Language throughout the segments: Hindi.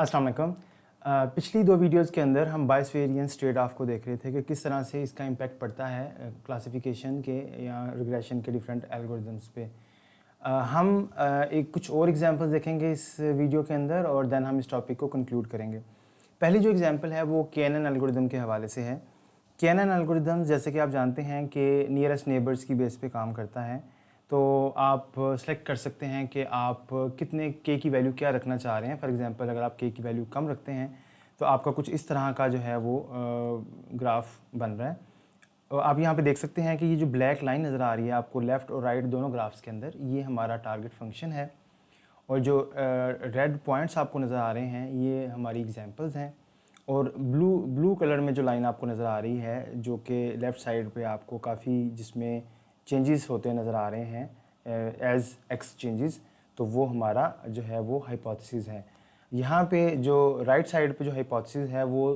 अस्सलाम वालेकुम। पिछली दो वीडियोज़ के अंदर हम बायस वेरिएंस ट्रेड ऑफ को देख रहे थे कि किस तरह से इसका इम्पैक्ट पड़ता है क्लासिफिकेशन के या रिग्रेशन के डिफरेंट एल्गोरिदम्स पे। हम एक कुछ और एग्जांपल्स देखेंगे इस वीडियो के अंदर और देन हम इस टॉपिक को कंक्लूड करेंगे। पहली जो एग्जांपल है वो केएनएन एल्गोरिदम के हवाले से है। केएनएन एल्गोरिदम जैसे कि आप जानते हैं कि नियरेस्ट नेबर्स की बेस पे काम करता है। तो आप सेलेक्ट कर सकते हैं कि आप कितने के की वैल्यू क्या रखना चाह रहे हैं। फॉर एग्जांपल अगर आप के की वैल्यू कम रखते हैं तो आपका कुछ इस तरह का जो है वो ग्राफ बन रहा है। और आप यहाँ पे देख सकते हैं कि ये जो ब्लैक लाइन नज़र आ रही है आपको लेफ़्ट और राइट दोनों ग्राफ्स के अंदर, ये हमारा टारगेट फंक्शन है। और जो रेड पॉइंट्स आपको नज़र आ रहे हैं ये हमारी एग्जांपल्स हैं। और ब्लू कलर में जो लाइन आपको नज़र आ रही है जो कि लेफ़्ट साइड पे आपको काफ़ी जिसमें चेंजेस होते नज़र आ रहे हैं एज एक्स चेंजेस, तो वो हमारा जो है वो हाइपोथेसिस है। यहाँ पे जो राइट साइड पे जो हाइपोथेसिस है वो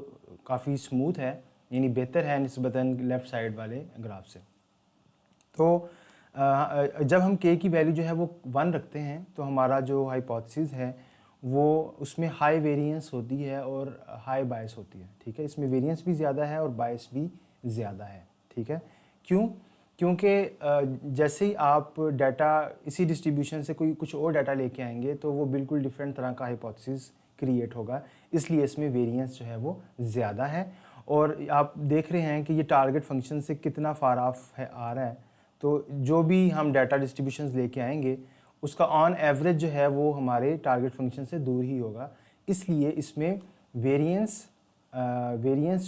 काफ़ी स्मूथ है, यानी बेहतर है निस्बतन लेफ़्ट साइड वाले ग्राफ से। तो जब हम के की वैल्यू जो है वो 1 रखते हैं तो हमारा जो हाइपोथेसिस है वो उसमें हाई वेरिएंस होती है और हाई बायस होती है। ठीक है, इसमें वेरिएंस भी ज़्यादा है और बायस भी ज़्यादा है। ठीक है, क्यों? क्योंकि जैसे ही आप डाटा इसी डिस्ट्रीब्यूशन से कोई कुछ और डाटा लेके आएंगे तो वो बिल्कुल डिफरेंट तरह का हाइपोथेसिस क्रिएट होगा, इसलिए इसमें वेरिएंस जो है वो ज़्यादा है। और आप देख रहे हैं कि ये टारगेट फंक्शन से कितना फार ऑफ है आ रहा है। तो जो भी हम डाटा डिस्ट्रीब्यूशंस लेके आएंगे उसका ऑन एवरेज जो है वो हमारे टारगेट फंक्शन से दूर ही होगा, इसलिए इसमें वेरिएंस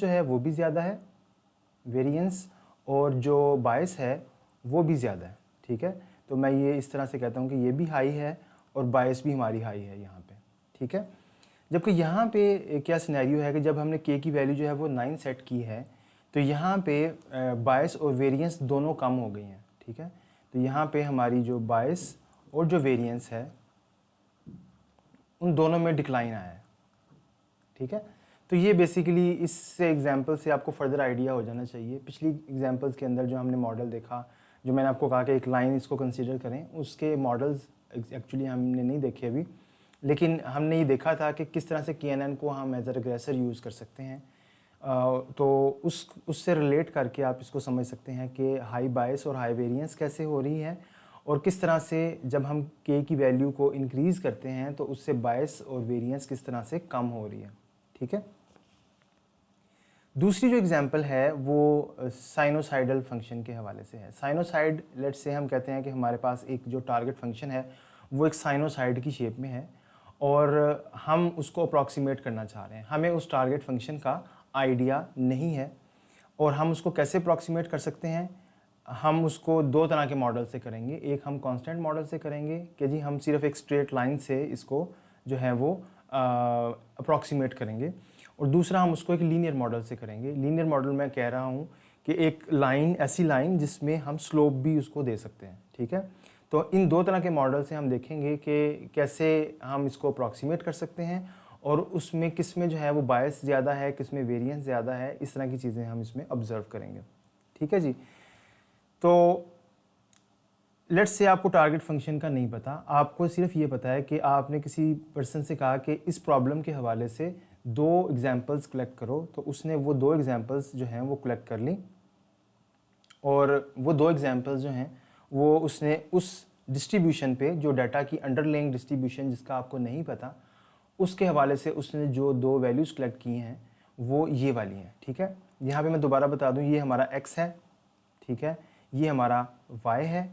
जो है वो भी ज़्यादा है, वेरिएंस और जो बायस है वो भी ज़्यादा है। ठीक है, तो मैं ये इस तरह से कहता हूँ कि ये भी हाई है और बायस भी हमारी हाई है यहाँ पे। ठीक है, जबकि यहाँ पे क्या सिनेरियो है कि जब हमने के की वैल्यू जो है वो 9 सेट की है तो यहाँ पे बायस और वेरिएंस दोनों कम हो गई हैं। ठीक है, तो यहाँ पे हमारी जो बायस और जो वेरिएंस है उन दोनों में डिक्लाइन आया है। ठीक है, तो ये बेसिकली इससे एग्जांपल से आपको फर्दर आइडिया हो जाना चाहिए। पिछली एग्जांपल्स के अंदर जो हमने मॉडल देखा, जो मैंने आपको कहा कि एक लाइन इसको कंसीडर करें, उसके मॉडल्स एक्चुअली हमने नहीं देखे अभी, लेकिन हमने ये देखा था कि किस तरह से केएनएन को हम एज अ रिग्रेसर यूज़ कर सकते हैं। तो उससे रिलेट करके आप इसको समझ सकते हैं कि हाई बायस और हाई वेरिएंस कैसे हो रही है और किस तरह से जब हम के की वैल्यू को इंक्रीज़ करते हैं तो उससे बायस और वेरिएंस किस तरह से कम हो रही है। ठीक है, दूसरी जो एग्जांपल है वो साइनोसाइडल फंक्शन के हवाले से है। साइनोसाइड, लेट्स से हम कहते हैं कि हमारे पास एक जो टारगेट फंक्शन है वो एक साइनोसाइड की शेप में है और हम उसको अप्रॉक्सीमेट करना चाह रहे हैं। हमें उस टारगेट फंक्शन का आइडिया नहीं है और हम उसको कैसे अप्रॉक्सीमेट कर सकते हैं? हम उसको दो तरह के मॉडल से करेंगे। एक हम कांस्टेंट मॉडल से करेंगे कि जी हम सिर्फ एक स्ट्रेट लाइन से इसको जो है वो अप्रॉक्सीमेट करेंगे, और दूसरा हम उसको एक लीनियर मॉडल से करेंगे। लीनियर मॉडल मैं कह रहा हूँ कि एक लाइन, ऐसी लाइन जिसमें हम स्लोप भी उसको दे सकते हैं। ठीक है, तो इन दो तरह के मॉडल से हम देखेंगे कि कैसे हम इसको अप्रॉक्सीमेट कर सकते हैं और उसमें किस में जो है वो बायस ज़्यादा है, किस में वेरिएंस ज़्यादा है, इस तरह की चीज़ें हम इसमें ऑब्जर्व करेंगे। ठीक है जी, तो लेट्स से आपको टारगेट फंक्शन का नहीं पता, आपको सिर्फ ये पता है कि आपने किसी पर्सन से कहा कि इस प्रॉब्लम के हवाले से दो एग्जांपल्स कलेक्ट करो, तो उसने वो दो एग्जांपल्स जो हैं वो कलेक्ट कर ली और वो दो एग्जांपल्स जो हैं वो उसने उस डिस्ट्रीब्यूशन पे, जो डाटा की अंडरलाइंग डिस्ट्रीब्यूशन जिसका आपको नहीं पता, उसके हवाले से उसने जो दो वैल्यूज़ कलेक्ट की हैं वो ये वाली हैं। ठीक है, यहाँ पे मैं दोबारा बता दूँ, ये हमारा x है। ठीक है, ये हमारा y है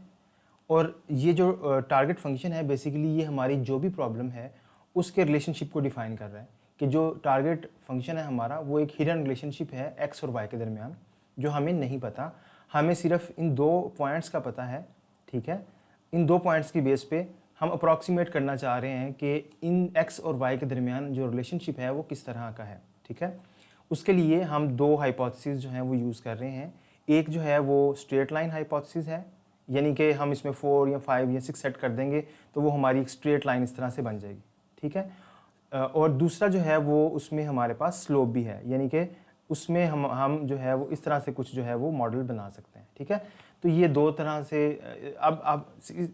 और ये जो टारगेट फंक्शन है बेसिकली ये हमारी जो भी प्रॉब्लम है उसके रिलेशनशिप को डिफाइन कर रहा है कि जो टारगेट फंक्शन है हमारा वो एक हिडन रिलेशनशिप है x और y के दरमियान, जो हमें नहीं पता। हमें सिर्फ इन दो पॉइंट्स का पता है। ठीक है, इन दो पॉइंट्स की बेस पे हम अप्रॉक्सीमेट करना चाह रहे हैं कि इन x और y के दरमियान जो रिलेशनशिप है वो किस तरह का है। ठीक है, उसके लिए हम दो हाइपोथेसिस जो हैं वो यूज़ कर रहे हैं। एक जो है वो स्ट्रेट लाइन हाइपोथेसिस है, यानी कि हम इसमें 4 या 5 या 6 सेट कर देंगे तो वो हमारी एक स्ट्रेट लाइन इस तरह से बन जाएगी। ठीक है, और दूसरा जो है वो उसमें हमारे पास स्लोप भी है, यानी कि उसमें हम जो है वो इस तरह से कुछ जो है वो मॉडल बना सकते हैं। ठीक है, तो ये दो तरह से अब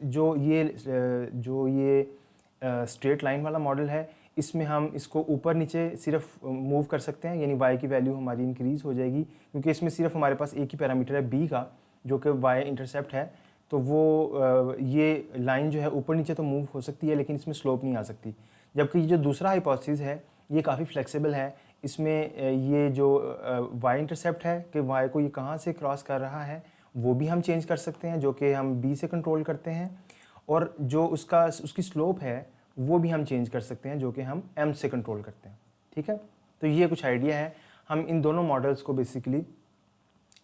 जो ये स्ट्रेट लाइन वाला मॉडल है इसमें हम इसको ऊपर नीचे सिर्फ मूव कर सकते हैं, यानी y की वैल्यू हमारी इंक्रीज़ हो जाएगी, क्योंकि इसमें सिर्फ हमारे पास एक ही पैरामीटर है b का, जो कि y इंटरसेप्ट है। तो वो ये लाइन जो है ऊपर नीचे तो मूव हो सकती है, लेकिन इसमें स्लोप नहीं आ सकती। जबकि ये जो दूसरा हाइपोथेसिस है ये काफ़ी फ्लेक्सिबल है। इसमें ये जो y इंटरसेप्ट है कि y को ये कहाँ से क्रॉस कर रहा है वो भी हम चेंज कर सकते हैं, जो कि हम b से कंट्रोल करते हैं, और जो उसकी स्लोप है वो भी हम चेंज कर सकते हैं, जो कि हम m से कंट्रोल करते हैं। ठीक है, तो ये कुछ आइडिया है। हम इन दोनों मॉडल्स को बेसिकली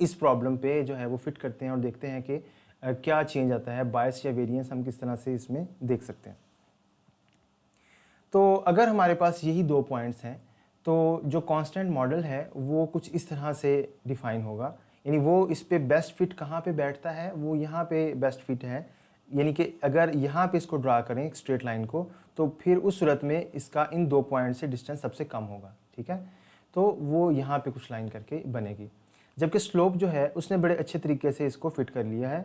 इस प्रॉब्लम पे जो है वो फिट करते हैं और देखते हैं कि क्या चेंज आता है, बायस या वेरिएंस हम किस तरह से इसमें देख सकते हैं। तो अगर हमारे पास यही 2 पॉइंट्स हैं तो जो कांस्टेंट मॉडल है वो कुछ इस तरह से डिफाइन होगा, यानी वो इस पे बेस्ट फिट कहाँ पे बैठता है, वो यहाँ पे बेस्ट फिट है। यानी कि अगर यहाँ पे इसको ड्रा करें एक स्ट्रेट लाइन को, तो फिर उस सूरत में इसका इन 2 पॉइंट से डिस्टेंस सबसे कम होगा। ठीक है, तो वो यहाँ पे कुछ लाइन करके बनेगी। जबकि स्लोप जो है उसने बड़े अच्छे तरीके से इसको फिट कर लिया है।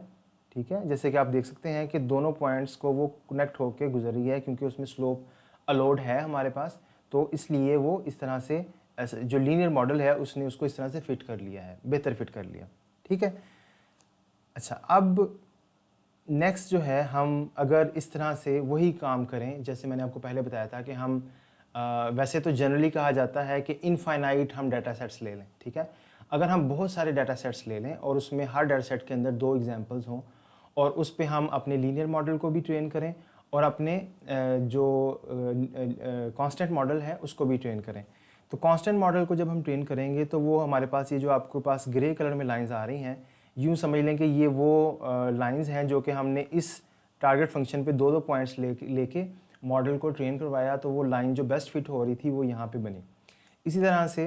ठीक है, जैसे कि आप देख सकते हैं कि दोनों पॉइंट्स को वो कनेक्ट होकर गुजर रही है, क्योंकि उसमें स्लोप अलोड है हमारे पास, तो इसलिए वो इस तरह से जो लीनियर मॉडल है उसने उसको इस तरह से फिट कर लिया है, बेहतर फिट कर लिया। ठीक है, अच्छा, अब नेक्स्ट जो है हम अगर इस तरह से वही काम करें, जैसे मैंने आपको पहले बताया था कि हम वैसे तो जनरली कहा जाता है कि इनफाइनाइट हम डाटा सेट्स ले लें। ठीक है, अगर हम बहुत सारे डाटा सेट्स ले लें और उसमें हर डाटा सेट के अंदर 2 एग्जांपल्स हों और उस पे हम अपने लीनियर मॉडल को भी ट्रेन करें और अपने जो कांस्टेंट मॉडल है उसको भी ट्रेन करें, तो कांस्टेंट मॉडल को जब हम ट्रेन करेंगे तो वो हमारे पास ये जो आपके पास ग्रे कलर में लाइंस आ रही हैं, यूँ समझ लें कि ये वो लाइंस हैं जो कि हमने इस टारगेट फंक्शन पे 2-2 पॉइंट्स लेके मॉडल को ट्रेन करवाया, तो वो लाइन जो बेस्ट फिट हो रही थी वो यहाँ पे बनी। इसी तरह से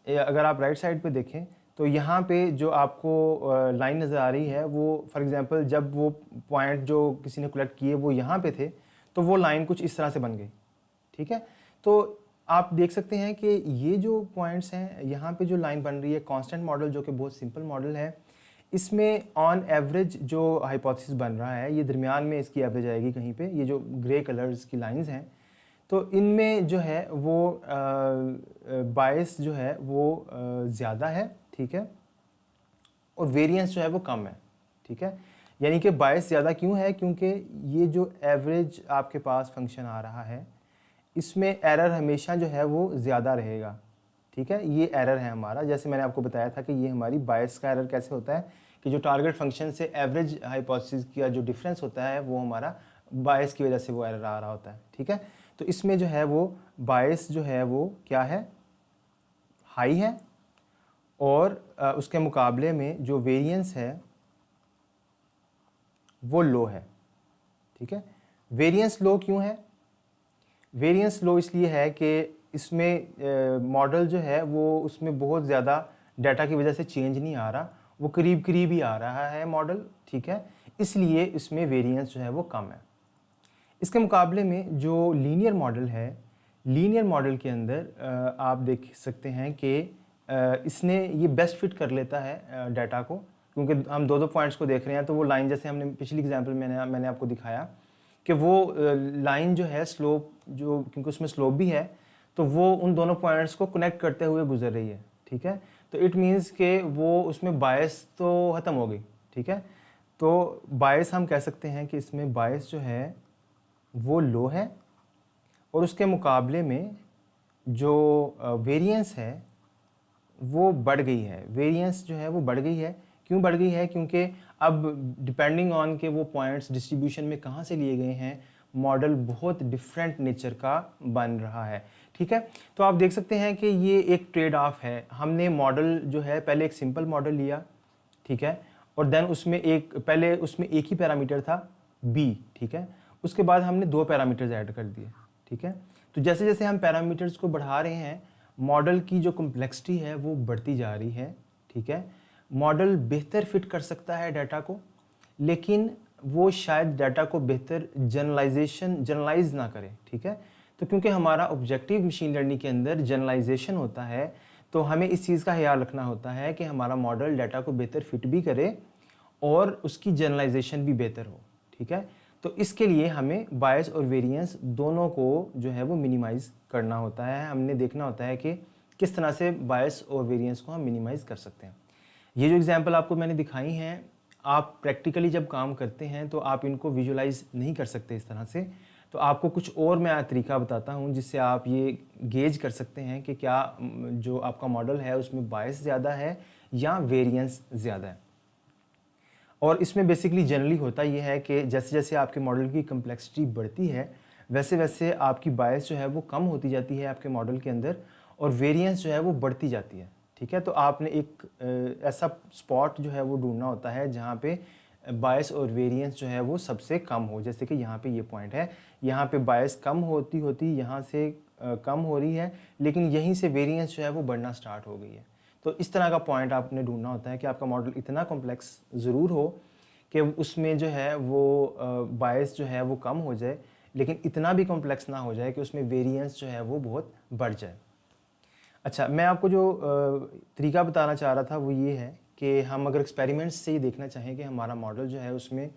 अगर आप राइट साइड पे देखें तो यहाँ पे जो आपको लाइन नज़र आ रही है वो फॉर एग्जांपल जब वो पॉइंट जो किसी ने कलेक्ट किए वो यहाँ पे थे, तो वो लाइन कुछ इस तरह से बन गई। ठीक है, तो आप देख सकते हैं कि ये जो पॉइंट्स हैं यहाँ पे जो लाइन बन रही है, कांस्टेंट मॉडल जो कि बहुत सिंपल मॉडल है, इसमें ऑन एवरेज जो हाइपोथेसिस बन रहा है ये दरमियान में इसकी एवरेज आएगी कहीं पे। ये जो ग्रे कलर्स की लाइंस हैं तो इनमें जो है वो बायस जो है वो ज़्यादा है। ठीक है, और वेरिएंस जो है वो कम है। ठीक है, यानी कि बायस ज़्यादा क्यों है, क्योंकि ये जो एवरेज आपके पास फंक्शन आ रहा है इसमें एरर हमेशा जो है वो ज़्यादा रहेगा। ठीक है, ये एरर है हमारा, जैसे मैंने आपको बताया था कि ये हमारी बायस का एरर कैसे होता है कि जो टारगेट फंक्शन से एवरेज हाइपोथेसिस का जो डिफरेंस होता है वो हमारा बायस की वजह से वो एरर आ रहा होता है। ठीक है, तो इसमें जो है वो बायस जो है वो क्या है, हाई है, और उसके मुकाबले में जो वेरिएंस है वो लो है। ठीक है, वेरिएंस लो क्यों है, वेरिएंस लो इसलिए है कि इसमें मॉडल जो है वो उसमें बहुत ज़्यादा डाटा की वजह से चेंज नहीं आ रहा, वो करीब करीब ही आ रहा है मॉडल। ठीक है, इसलिए इसमें वेरिएंस जो है वो कम है। इसके मुकाबले में जो लीनियर मॉडल है, लीनियर मॉडल के अंदर आप देख सकते हैं कि इसने ये बेस्ट फिट कर लेता है डाटा को, क्योंकि हम 2-2 पॉइंट्स को देख रहे हैं, तो वो लाइन जैसे हमने पिछली एग्जांपल मैंने आपको दिखाया कि वो लाइन जो है स्लोप जो, क्योंकि उसमें स्लोप भी है, तो वो उन दोनों पॉइंट्स को कनेक्ट करते हुए गुजर रही है। ठीक है, तो इट मीन्स कि वो उसमें बायस तो ख़त्म हो गई। ठीक है, तो बायस हम कह सकते हैं कि इसमें बायस जो है वो लो है, और उसके मुकाबले में जो वेरिएंस है वो बढ़ गई है। वेरिएंस जो है वो बढ़ गई है, क्यों बढ़ गई है, क्योंकि अब डिपेंडिंग ऑन के वो पॉइंट्स डिस्ट्रीब्यूशन में कहाँ से लिए गए हैं, मॉडल बहुत डिफरेंट नेचर का बन रहा है। ठीक है, तो आप देख सकते हैं कि ये एक ट्रेड ऑफ है। हमने मॉडल जो है पहले एक सिंपल मॉडल लिया, ठीक है, और देन उसमें पहले उसमें एक ही पैरामीटर था b। ठीक है, उसके बाद हमने 2 पैरामीटर्स ऐड कर दिए। ठीक है, तो जैसे जैसे हम पैरामीटर्स को बढ़ा रहे हैं मॉडल की जो कॉम्प्लेक्सिटी है वो बढ़ती जा रही है। ठीक है, मॉडल बेहतर फिट कर सकता है डाटा को, लेकिन वो शायद डाटा को बेहतर जनरलाइज ना करे। ठीक है, तो क्योंकि हमारा ऑब्जेक्टिव मशीन लर्निंग के अंदर जनरलाइजेशन होता है, तो हमें इस चीज़ का ख्याल रखना होता है कि हमारा मॉडल डाटा को बेहतर फिट भी करे और उसकी जनरलाइजेशन भी बेहतर हो। ठीक है, तो इसके लिए हमें बायस और वेरिएंस दोनों को जो है वो मिनिमाइज़ करना होता है। हमने देखना होता है कि किस तरह से बायस और वेरिएंस को हम मिनिमाइज़ कर सकते हैं। ये जो एग्जांपल आपको मैंने दिखाई हैं, आप प्रैक्टिकली जब काम करते हैं तो आप इनको विजुलाइज़ नहीं कर सकते इस तरह से। तो आपको कुछ और मैं तरीका बताता हूँ जिससे आप ये गेज कर सकते हैं कि क्या जो आपका मॉडल है उसमें बायस ज़्यादा है या वेरिएंस ज़्यादा है। और इसमें बेसिकली जनरली होता ये है कि जैसे जैसे आपके मॉडल की कम्प्लेक्सिटी बढ़ती है वैसे वैसे आपकी बायस जो है वो कम होती जाती है आपके मॉडल के अंदर और वेरिएंस जो है वो बढ़ती जाती है। ठीक है, तो आपने एक ऐसा स्पॉट जो है वो ढूंढना होता है जहाँ पे बायस और वेरिएंस जो है वो सबसे कम हो। जैसे कि यहाँ पे ये पॉइंट है, यहाँ पे बायस कम होती होती यहाँ से कम हो रही है, लेकिन यहीं से वेरिएंस जो है वो बढ़ना स्टार्ट हो गई है। तो इस तरह का पॉइंट आपने ढूंढना होता है कि आपका मॉडल इतना कॉम्प्लेक्स ज़रूर हो कि उसमें जो है वो बायस जो है वो कम हो जाए, लेकिन इतना भी कॉम्प्लेक्स ना हो जाए कि उसमें वेरिएंस जो है वो बहुत बढ़ जाए। अच्छा, मैं आपको जो तरीका बताना चाह रहा था वो ये है कि हम अगर एक्सपेरिमेंट्स से ही देखना चाहें कि हमारा मॉडल जो है उसमें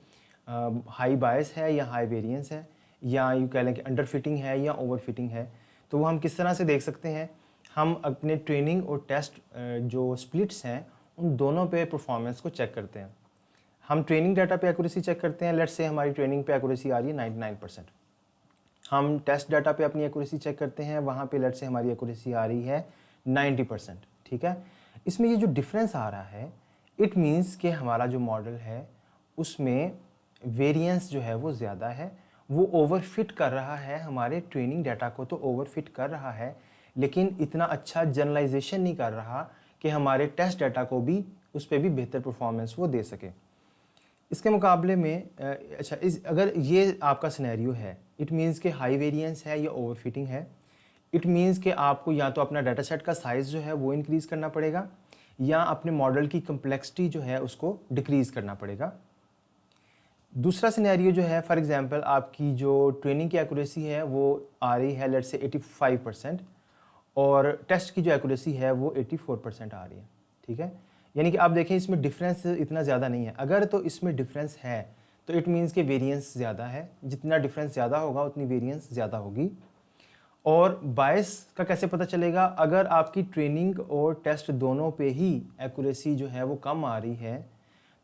हाई बायस है या हाई वेरिएंस है या यूँ कह लें कि अंडर फिटिंग है या ओवर फिटिंग है, तो वो हम किस तरह से देख सकते हैं। हम अपने ट्रेनिंग और टेस्ट जो स्प्लिट्स हैं उन दोनों पे परफॉर्मेंस को चेक करते हैं। हम ट्रेनिंग डाटा पे एक्यूरेसी चेक करते हैं। लेट्स से हमारी ट्रेनिंग पे एक्यूरेसी आ रही है 99%। हम टेस्ट डाटा पे अपनी एक्यूरेसी चेक करते हैं, वहाँ पे लेट्स से हमारी एक्यूरेसी आ रही है 90%। ठीक है, इसमें ये जो डिफरेंस आ रहा है इट मीन्स कि हमारा जो मॉडल है उसमें वेरिएंस जो है वो ज़्यादा है, वो ओवरफिट कर रहा है हमारे ट्रेनिंग डाटा को, तो ओवरफिट कर रहा है लेकिन इतना अच्छा जनरलाइजेशन नहीं कर रहा कि हमारे टेस्ट डाटा को भी उस पर भी बेहतर परफॉर्मेंस वो दे सके। इसके मुकाबले में अच्छा अगर ये आपका सिनेरियो है इट मीन्स कि हाई वेरिएंस है या ओवरफिटिंग है, इट मीन्स कि आपको या तो अपना डाटा सेट का साइज़ जो है वो इंक्रीज़ करना पड़ेगा या अपने मॉडल की कम्प्लेक्सिटी जो है उसको डिक्रीज़ करना पड़ेगा। दूसरा सिनेरियो जो है, फॉर एग्जांपल आपकी जो ट्रेनिंग की एक्यूरेसी है वो आ रही है लेट्स से 85% और टेस्ट की जो एक्यूरेसी है वो 84% आ रही है। ठीक है, यानी कि आप देखें इसमें डिफरेंस इतना ज़्यादा नहीं है। अगर तो इसमें डिफरेंस है तो इट मीन्स कि वेरिएंस ज़्यादा है, जितना डिफरेंस ज़्यादा होगा उतनी वेरिएंस ज़्यादा होगी। और बायस का कैसे पता चलेगा? अगर आपकी ट्रेनिंग और टेस्ट दोनों पे ही एक्यूरेसी जो है वो कम आ रही है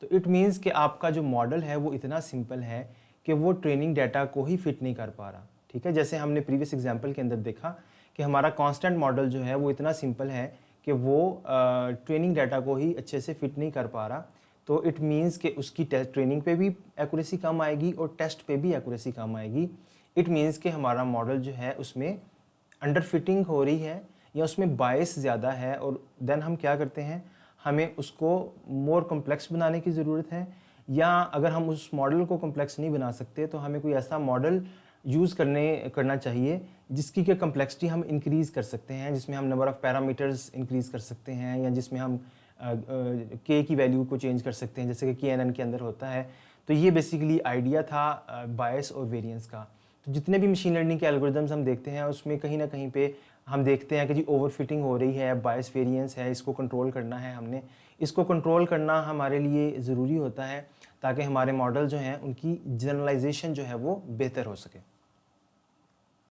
तो इट मीन्स कि आपका जो मॉडल है वो इतना सिंपल है कि वो ट्रेनिंग डाटा को ही फिट नहीं कर पा रहा। ठीक है, जैसे हमने प्रीवियस एग्जांपल के अंदर देखा कि हमारा कांस्टेंट मॉडल जो है वो इतना सिंपल है कि वो ट्रेनिंग डाटा को ही अच्छे से फिट नहीं कर पा रहा। तो इट मीन्स कि उसकी ट्रेनिंग पे भी एक्यूरेसी कम आएगी और टेस्ट पे भी एक्यूरेसी कम आएगी। इट मीन्स कि हमारा मॉडल जो है उसमें अंडर फिटिंग हो रही है या उसमें बायस ज़्यादा है। और देन हम क्या करते हैं, हमें उसको मोर कॉम्प्लेक्स बनाने की ज़रूरत है, या अगर हम उस मॉडल को कॉम्प्लेक्स नहीं बना सकते तो हमें कोई ऐसा मॉडल यूज़ करना चाहिए जिसकी के कम्प्लेक्सिटी हम इंक्रीज़ कर सकते हैं, जिसमें हम नंबर ऑफ़ पैरामीटर्स इंक्रीज़ कर सकते हैं या जिसमें हम के की वैल्यू को चेंज कर सकते हैं जैसे कि KNN के अंदर होता है। तो ये बेसिकली आइडिया था बायस और वेरिएंस का। तो जितने भी मशीन लर्निंग के एल्गोरिदम्स हम देखते हैं उसमें कहीं ना कहीं पे हम देखते हैं कि जी ओवरफिटिंग हो रही है, बायस वेरिएंस है, इसको कंट्रोल करना है। हमने इसको कंट्रोल करना हमारे लिए ज़रूरी होता है ताकि हमारे मॉडल जो हैं उनकी जनरलाइजेशन जो है वो बेहतर हो सके।